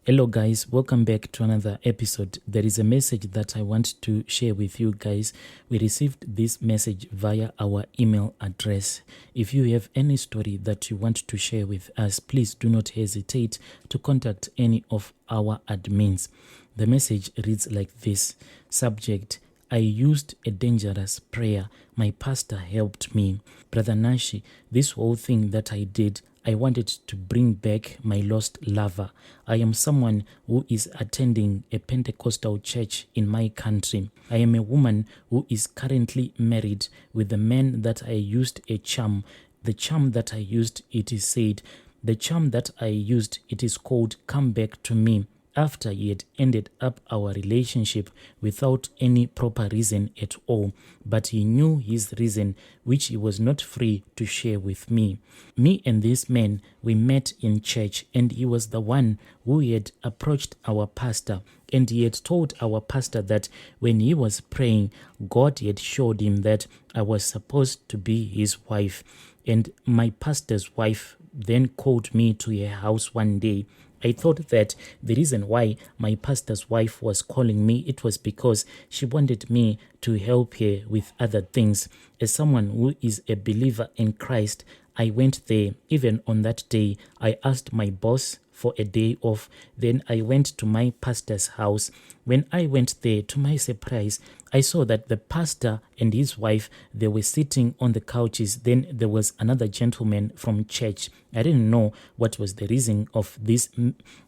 Hello guys, welcome back to another episode. There is a message that I want to share with you guys. We received this message via our email address. If you have any story that you want to share with us, please do not hesitate to contact any of our admins. The message reads like this. Subject: I used a dangerous prayer. My pastor helped me. Brother Nashi, this whole thing that I did, I wanted to bring back my lost lover. I am someone who is attending a Pentecostal church in my country. I am a woman who is currently married with the man that I used a charm. The charm that I used, it is said, the charm that I used, it is called Come Back to Me. After he had ended up our relationship without any proper reason at all, but he knew his reason, which he was not free to share with me. Me and this man, we met in church, and he was the one who had approached our pastor, and he had told our pastor that when he was praying, God had showed him that I was supposed to be his wife. And my pastor's wife then called me to her house one day. I thought that the reason why my pastor's wife was calling me, it was because she wanted me to help her with other things. As someone who is a believer in Christ, I went there. Even on that day, I asked my boss for a day off. Then I went to my pastor's house. When I went there, to my surprise, I saw that the pastor and his wife, they were sitting on the couches. Then there was another gentleman from church. I didn't know what was the reason of this.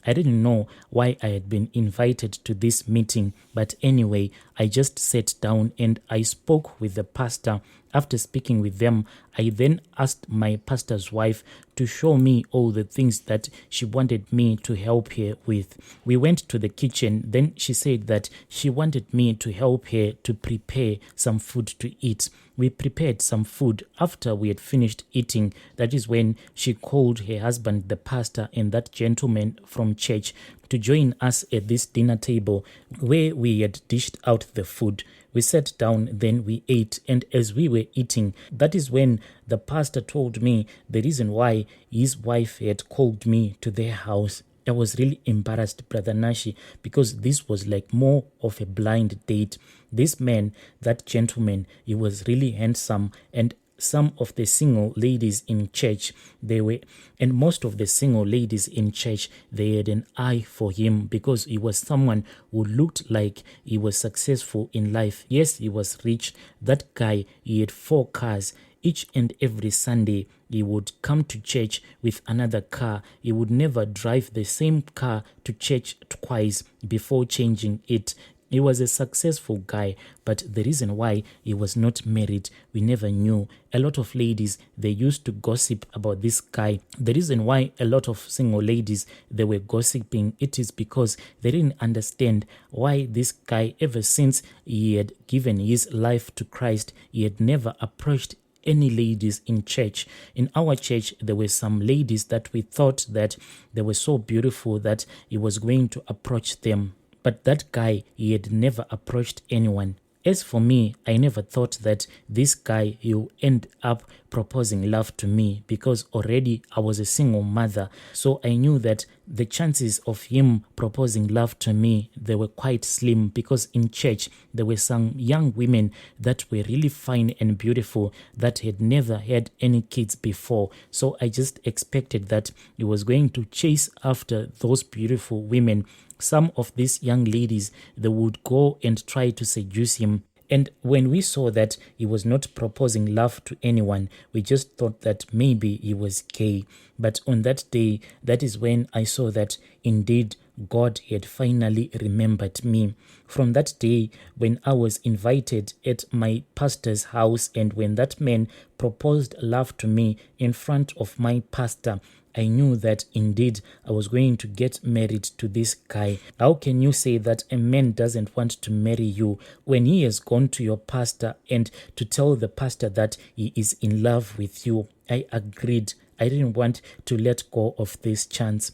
I didn't know why I had been invited to this meeting. But anyway, I just sat down and I spoke with the pastor. After speaking with them, I then asked my pastor's wife to show me all the things that she wanted me to help her with. We went to the kitchen. Then she said that she wanted me to help her to prepare some food to eat. We prepared some food. After we had finished eating, that is when she called her husband, the pastor, and that gentleman from church to join us at this dinner table where we had dished out the food. We sat down, then we ate, and as we were eating, that is when the pastor told me the reason why his wife had called me to their house. I was really embarrassed, Brother Nashi, because this was like more of a blind date. This man, that gentleman, he was really handsome, and some of the single ladies in church, most of the single ladies in church, they had an eye for him because he was someone who looked like he was successful in life. Yes, he was rich. That guy, he had 4 cars. Each and every Sunday, he would come to church with another car. He would never drive the same car to church twice before changing it. He was a successful guy, but the reason why he was not married, we never knew. A lot of ladies, they used to gossip about this guy. The reason why a lot of single ladies, they were gossiping, it is because they didn't understand why this guy, ever since he had given his life to Christ, he had never approached any ladies in church. In our church, there were some ladies that we thought that they were so beautiful that he was going to approach them. But that guy, he had never approached anyone. As for me, I never thought that this guy, he'll end up proposing love to me because already I was a single mother. So I knew that the chances of him proposing love to me, they were quite slim because in church, there were some young women that were really fine and beautiful that had never had any kids before. So I just expected that he was going to chase after those beautiful women. Some of these young ladies, they would go and try to seduce him. And when we saw that he was not proposing love to anyone, we just thought that maybe he was gay. But on that day, that is when I saw that indeed God had finally remembered me. From that day, when I was invited at my pastor's house and when that man proposed love to me in front of my pastor, I knew that indeed I was going to get married to this guy. How can you say that a man doesn't want to marry you when he has gone to your pastor and to tell the pastor that he is in love with you? I agreed. I didn't want to let go of this chance.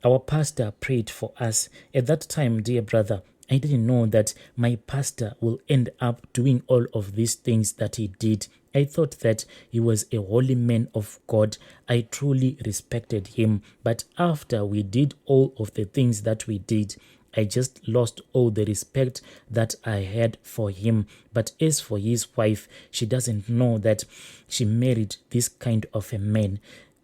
Our pastor prayed for us. At that time, dear brother, I didn't know that my pastor will end up doing all of these things that he did. I thought that he was a holy man of God. I truly respected him. But after we did all of the things that we did, I just lost all the respect that I had for him. But as for his wife, she doesn't know that she married this kind of a man.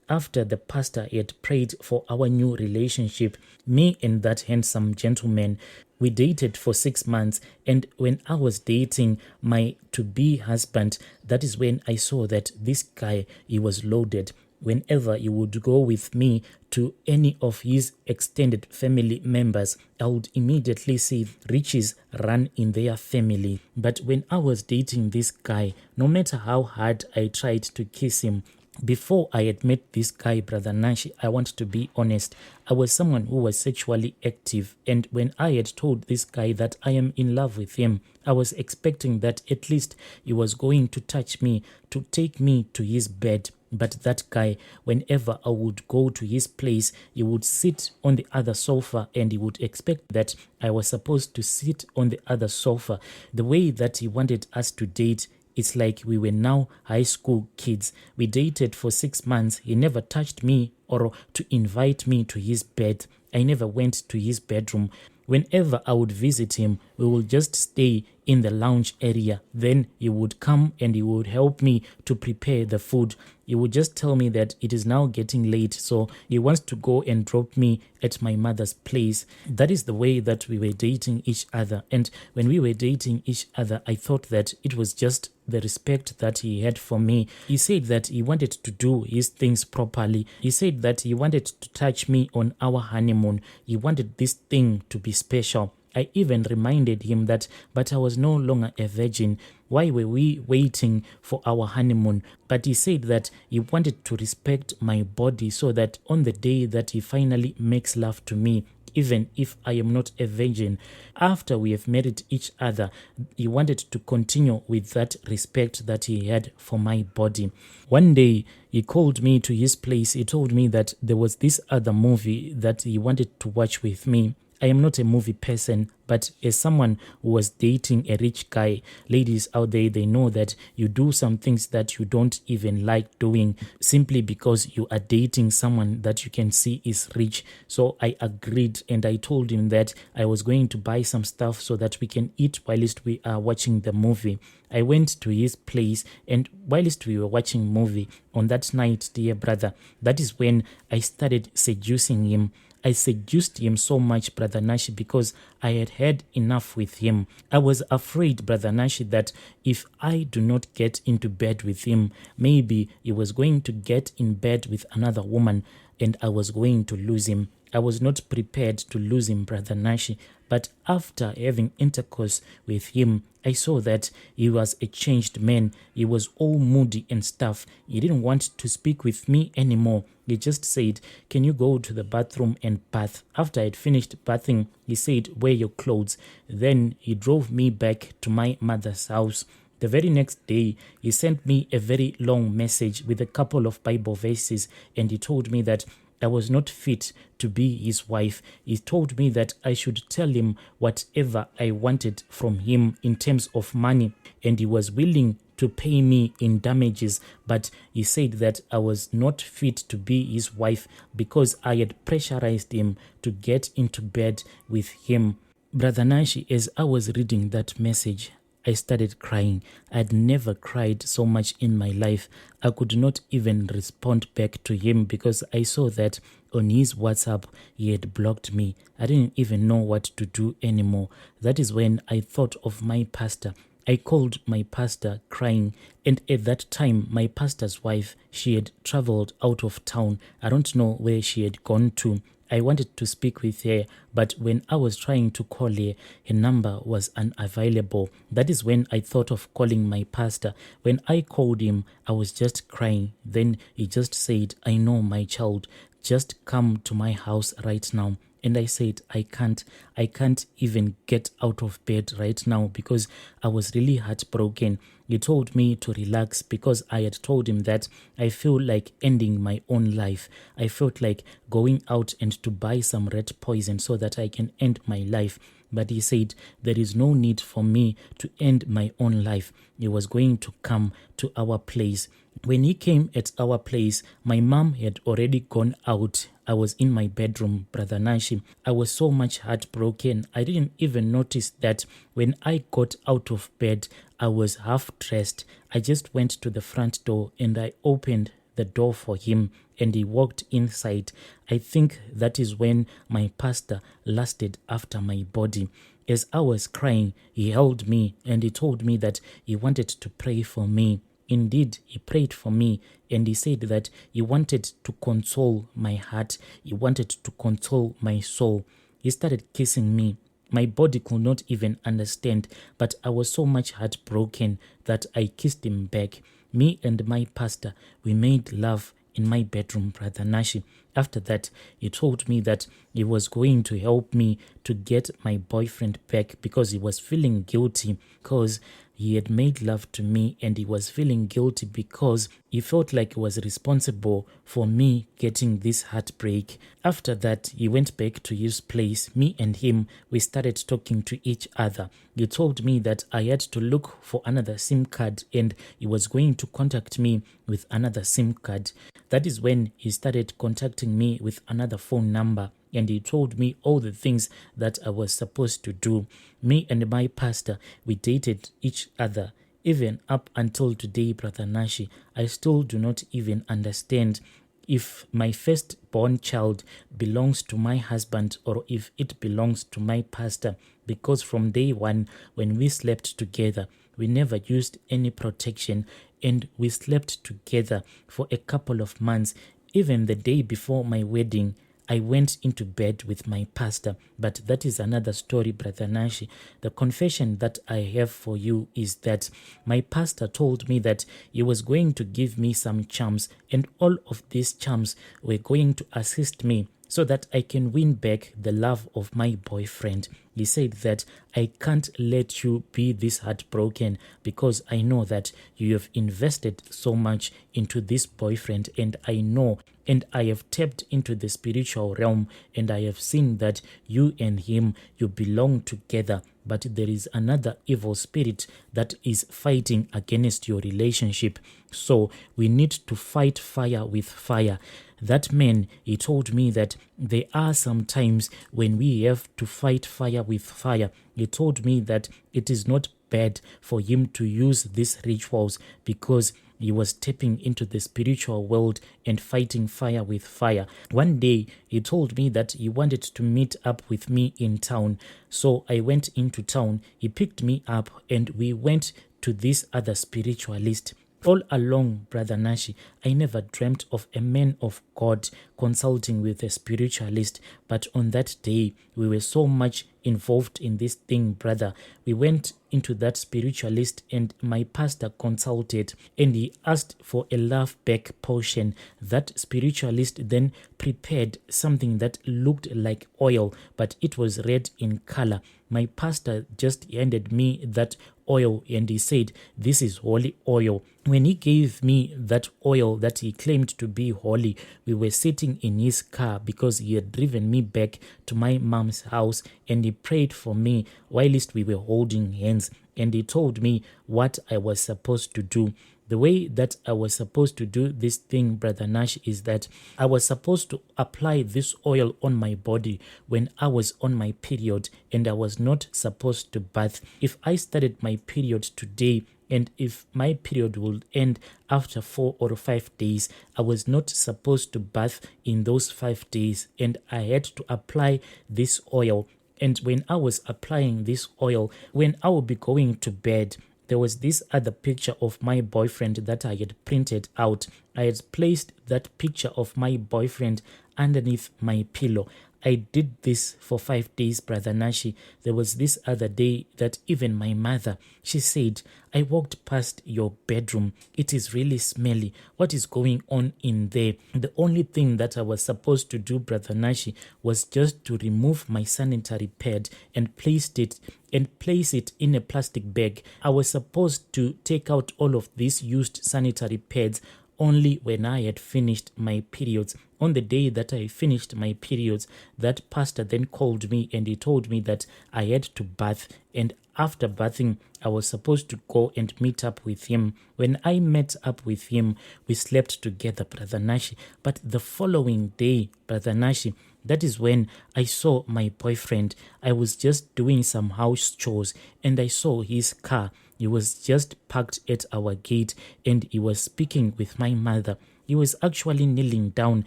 After the pastor had prayed for our new relationship, me and that handsome gentleman, we dated for 6 months. And when I was dating my to-be husband, that is when I saw that this guy, he was loaded. Whenever he would go with me to any of his extended family members, I would immediately see riches run in their family. But when I was dating this guy, no matter how hard I tried to kiss him, before I had met this guy, Brother Nashi, I want to be honest, I was someone who was sexually active. And when I had told this guy that I am in love with him, I was expecting that at least he was going to touch me, to take me to his bed. But that guy, whenever I would go to his place, he would sit on the other sofa and he would expect that I was supposed to sit on the other sofa. The way that he wanted us to date, it's like we were now high school kids. We dated for 6 months. He never touched me or to invite me to his bed. I never went to his bedroom. Whenever I would visit him, we would just stay in the lounge area. Then he would come and he would help me to prepare the food. He would just tell me that it is now getting late, so he wants to go and drop me at my mother's place. That is the way that we were dating each other. And when we were dating each other, I thought that it was just the respect that he had for me. He said that he wanted to do his things properly. He said that he wanted to touch me on our honeymoon. He wanted this thing to be special. I even reminded him that, but I was no longer a virgin. Why were we waiting for our honeymoon? But he said that he wanted to respect my body so that on the day that he finally makes love to me, even if I am not a virgin, after we have married each other, he wanted to continue with that respect that he had for my body. One day, he called me to his place. He told me that there was this other movie that he wanted to watch with me. I am not a movie person, but as someone who was dating a rich guy, ladies out there, they know that you do some things that you don't even like doing simply because you are dating someone that you can see is rich. So I agreed and I told him that I was going to buy some stuff so that we can eat whilst we are watching the movie. I went to his place, and whilst we were watching movie on that night, dear brother, that is when I started seducing him. I seduced him so much, Brother Nashi, because I had had enough with him. I was afraid, Brother Nashi, that if I do not get into bed with him, maybe he was going to get in bed with another woman and I was going to lose him. I was not prepared to lose him, Brother Nashi. But after having intercourse with him, I saw that he was a changed man. He was all moody and stuff. He didn't want to speak with me anymore. He just said, "Can you go to the bathroom and bath?" After I had finished bathing, he said, "Wear your clothes." Then he drove me back to my mother's house. The very next day, he sent me a very long message with a couple of Bible verses, and he told me that I was not fit to be his wife. He told me that I should tell him whatever I wanted from him in terms of money, and he was willing to pay me in damages, but he said that I was not fit to be his wife because I had pressurized him to get into bed with him. Brother Nashi, as I was reading that message, I started crying. I had never cried so much in my life. I could not even respond back to him because I saw that on his WhatsApp, he had blocked me. I didn't even know what to do anymore. That is when I thought of my pastor. I called my pastor crying, and at that time, my pastor's wife, she had traveled out of town. I don't know where she had gone to. I wanted to speak with her, but when I was trying to call her, her number was unavailable. That is when I thought of calling my pastor. When I called him, I was just crying. Then he just said, "I know, my child, just come to my house right now." And I said, I can't even get out of bed right now because I was really heartbroken. He told me to relax because I had told him that I feel like ending my own life. I felt like going out and to buy some rat poison so that I can end my life. But he said there is no need for me to end my own life. He was going to come to our place. When he came at our place, my mom had already gone out. I was in my bedroom, Brother Nashi. I was so much heartbroken. I didn't even notice that when I got out of bed, I was half dressed. I just went to the front door and I opened the door for him and he walked inside. I think that is when my pastor lusted after my body. As I was crying, he held me and he told me that he wanted to pray for me. Indeed, he prayed for me and he said that he wanted to console my heart. He wanted to console my soul. He started kissing me. My body could not even understand, but I was so much heartbroken that I kissed him back. Me and my pastor, we made love in my bedroom, Brother Nashi. After that, he told me that he was going to help me to get my boyfriend back because he was feeling guilty because he had made love to me and he was feeling guilty because he felt like he was responsible for me getting this heartbreak. After that, he went back to his place. Me and him, we started talking to each other. He told me that I had to look for another SIM card and he was going to contact me with another SIM card. That is when he started contacting me with another phone number and he told me all the things that I was supposed to do. Me and my pastor, we dated each other. Even up until today, Brother Nashi, I still do not even understand if my firstborn child belongs to my husband or if it belongs to my pastor, because from day one, when we slept together, we never used any protection and we slept together for a couple of months. Even the day before my wedding, I went into bed with my pastor, but that is another story, Brother Nashi. The confession that I have for you is that my pastor told me that he was going to give me some charms, and all of these charms were going to assist me so that I can win back the love of my boyfriend. He said that I can't let you be this heartbroken because I know that you have invested so much into this boyfriend, and I know and I have tapped into the spiritual realm and I have seen that you and him, you belong together. But there is another evil spirit that is fighting against your relationship. So we need to fight fire with fire. That man, he told me that there are some times when we have to fight fire with fire. He told me that it is not bad for him to use these rituals because he was tapping into the spiritual world and fighting fire with fire. One day, he told me that he wanted to meet up with me in town. So I went into town. He picked me up and we went to this other spiritualist. All along, Brother Nashi, I never dreamt of a man of God consulting with a spiritualist. But on that day, we were so much involved in this thing, brother. We went into that spiritualist and my pastor consulted and he asked for a love back potion. That spiritualist then prepared something that looked like oil, but it was red in color. My pastor just handed me that oil and he said, "This is holy oil." When he gave me that oil that he claimed to be holy, we were sitting in his car because he had driven me back to my mom's house and he prayed for me whilst we were holding hands and he told me what I was supposed to do. The way that I was supposed to do this thing, Brother Nash, is that I was supposed to apply this oil on my body when I was on my period and I was not supposed to bath. If I started my period today and if my period would end after 4 or 5 days, I was not supposed to bath in those 5 days and I had to apply this oil. And when I was applying this oil, when I would be going to bed, there was this other picture of my boyfriend that I had printed out. I had placed that picture of my boyfriend underneath my pillow. I did this for 5 days, Brother Nashi. There was this other day that even my mother, she said, I walked past your bedroom. It is really smelly. What is going on in there? The only thing that I was supposed to do, Brother Nashi, was just to remove my sanitary pad and place it in a plastic bag. I was supposed to take out all of these used sanitary pads only when I had finished my periods. On the day that I finished my periods, that pastor then called me and he told me that I had to bath, and after bathing, I was supposed to go and meet up with him. When I met up with him, we slept together, Brother Nashi. But the following day, Brother Nashi, that is when I saw my boyfriend. I was just doing some house chores and I saw his car. He was just parked at our gate and he was speaking with my mother. He was actually kneeling down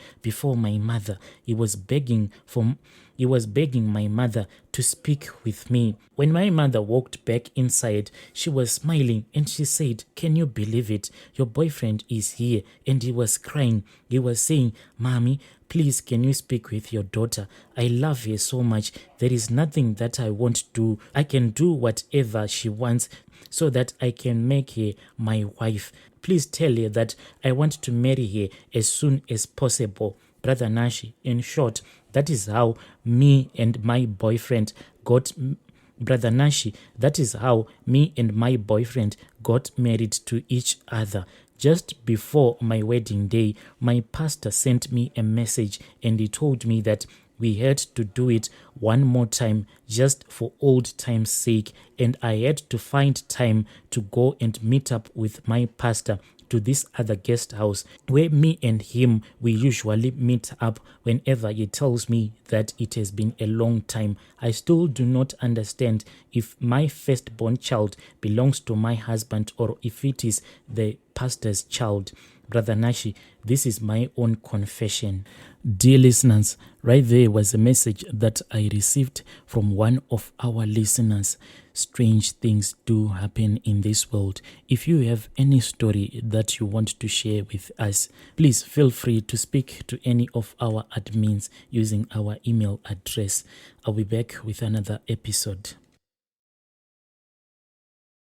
before my mother. He was begging my mother to speak with me. When my mother walked back inside, she was smiling and she said, can you believe it? Your boyfriend is here. And he was crying. He was saying, Mommy, please, can you speak with your daughter? I love her so much. There is nothing that I won't do. I can do whatever she wants so that I can make her my wife. Please tell her that I want to marry her as soon as possible. Brother Nashi, in short, that is how me and my boyfriend got Brother Nashi, that is how me and my boyfriend got married to each other. Just before my wedding day, my pastor sent me a message and he told me that we had to do it one more time just for old time's sake, and I had to find time to go and meet up with my pastor to this other guest house where me and him, we usually meet up whenever he tells me that it has been a long time. I still do not understand if my firstborn child belongs to my husband or if it is the pastor's child. Brother Nashi, this is my own confession. Dear listeners, right there was a message that I received from one of our listeners. Strange things do happen in this world. If you have any story that you want to share with us, please feel free to speak to any of our admins using our email address. I'll be back with another episode.